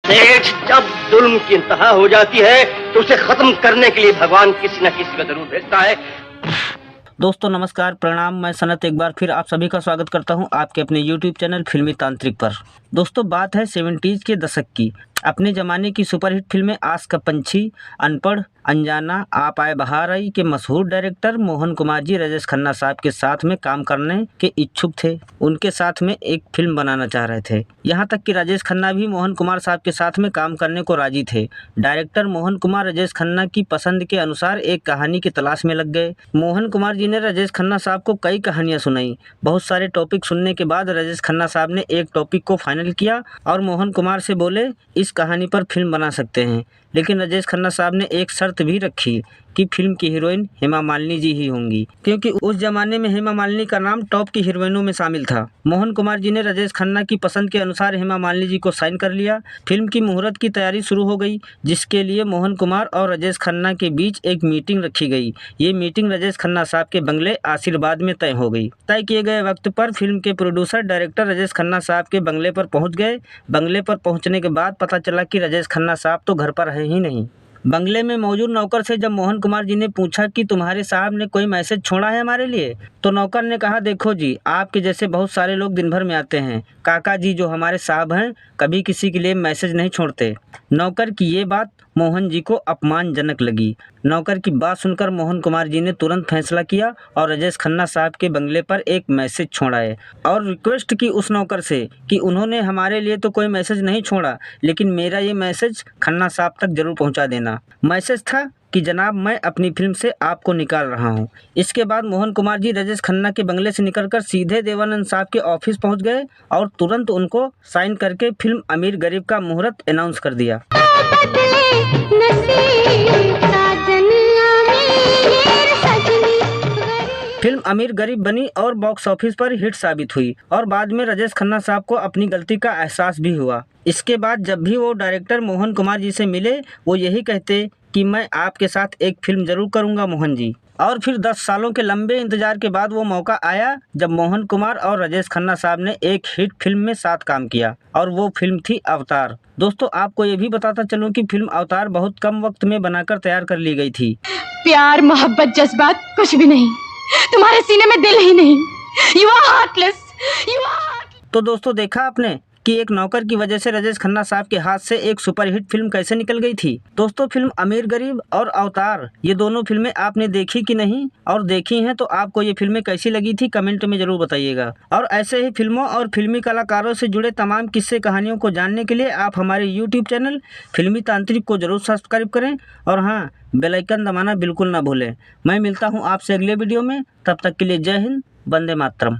सेठ, जब जुल्म की इंतहा हो जाती है तो उसे खत्म करने के लिए भगवान किसी न किसी को जरूर भेजता है। दोस्तों नमस्कार, प्रणाम। मैं सनत एक बार फिर आप सभी का स्वागत करता हूं आपके अपने YouTube चैनल फिल्मी तांत्रिक पर। दोस्तों बात है 70s के दशक की। अपने ज़माने की सुपरहिट फिल्में आस का पंछी, अनपढ़, अनजाना, आप आए बहार आई के मशहूर डायरेक्टर मोहन कुमार जी राजेश खन्ना साहब के साथ में काम करने के इच्छुक थे। उनके साथ में एक फिल्म बनाना चाह रहे थे। यहाँ तक कि राजेश खन्ना भी मोहन कुमार साहब के साथ में काम करने को राजी थे। डायरेक्टर मोहन कुमार राजेश खन्ना की पसंद के अनुसार एक कहानी की तलाश में लग गए। मोहन कुमार जी ने राजेश खन्ना साहब को कई कहानियां सुनाई। बहुत सारे टॉपिक सुनने के बाद राजेश खन्ना साहब ने एक टॉपिक को फाइनल किया और मोहन कुमार से बोले इस कहानी पर फिल्म बना सकते हैं। लेकिन राजेश खन्ना साहब ने एक शर्त भी रखी कि फिल्म की हीरोइन हेमा मालिनी जी ही होंगी, क्योंकि उस जमाने में हेमा मालिनी का नाम टॉप की हीरोइनों में शामिल था। मोहन कुमार जी ने राजेश खन्ना की पसंद के अनुसार हेमा मालिनी जी को साइन कर लिया। फिल्म की मुहूर्त की तैयारी शुरू हो गई, जिसके लिए मोहन कुमार और राजेश खन्ना के बीच एक मीटिंग रखी गई। ये मीटिंग राजेश खन्ना साहब के बंगले आशीर्वाद में तय हो गई। तय किए गए वक्त पर फिल्म के प्रोड्यूसर डायरेक्टर राजेश खन्ना साहब के बंगले पर पहुंच गए। बंगले पर पहुंचने के बाद पता चला कि राजेश खन्ना साहब तो घर पर है ही नहीं। बंगले में मौजूद नौकर से जब मोहन कुमार जी ने पूछा कि तुम्हारे साहब ने कोई मैसेज छोड़ा है हमारे लिए, तो नौकर ने कहा देखो जी, आपके जैसे बहुत सारे लोग दिन भर में आते हैं, काका जी जो हमारे साहब हैं कभी किसी के लिए मैसेज नहीं छोड़ते। नौकर की ये बात मोहन जी को अपमानजनक लगी। नौकर की बात सुनकर मोहन कुमार जी ने तुरंत फैसला किया और राजेश खन्ना साहब के बंगले पर एक मैसेज छोड़ाए और रिक्वेस्ट की उस नौकर से कि उन्होंने हमारे लिए तो कोई मैसेज नहीं छोड़ा, लेकिन मेरा ये मैसेज खन्ना साहब तक जरूर पहुंचा देना। मैसेज था कि जनाब मैं अपनी फिल्म से आपको निकाल रहा हूं। इसके बाद मोहन कुमार जी राजेश खन्ना के बंगले से निकलकर सीधे देवानंद साहब के ऑफिस पहुंच गए और तुरंत उनको साइन करके फिल्म अमीर गरीब का मुहूर्त अनाउंस कर दिया। फिल्म अमीर गरीब बनी और बॉक्स ऑफिस पर हिट साबित हुई और बाद में राजेश खन्ना साहब को अपनी गलती का एहसास भी हुआ। इसके बाद जब भी वो डायरेक्टर मोहन कुमार जी से मिले वो यही कहते कि मैं आपके साथ एक फिल्म जरूर करूंगा मोहन जी। और फिर 10 सालों के लंबे इंतजार के बाद वो मौका आया जब मोहन कुमार और राजेश खन्ना साहब ने एक हिट फिल्म में साथ काम किया और वो फिल्म थी अवतार। दोस्तों आपको ये भी बताता चलूं कि फिल्म अवतार बहुत कम वक्त में बनाकर तैयार कर ली गई थी। प्यार मोहब्बत जज्बात कुछ भी नहीं, तुम्हारे सीने में दिल ही नहीं। You are heartless. You are heartless. तो दोस्तों देखा आपने कि एक नौकर की वजह से राजेश खन्ना साहब के हाथ से एक सुपरहिट फिल्म कैसे निकल गई थी। दोस्तों फिल्म अमीर गरीब और अवतार ये दोनों फिल्में आपने देखी कि नहीं, और देखी हैं तो आपको ये फिल्में कैसी लगी थी कमेंट में जरूर बताइएगा। और ऐसे ही फिल्मों और फिल्मी कलाकारों से जुड़े तमाम किस्से कहानियों को जानने के लिए आप हमारे YouTube चैनल फिल्मी तांत्रिक को जरूर सब्सक्राइब करें और हाँ, बेल आइकन दबाना बिल्कुल ना भूलें। मैं मिलता हूँ आपसे अगले वीडियो में, तब तक के लिए जय हिंद, वंदे मातरम।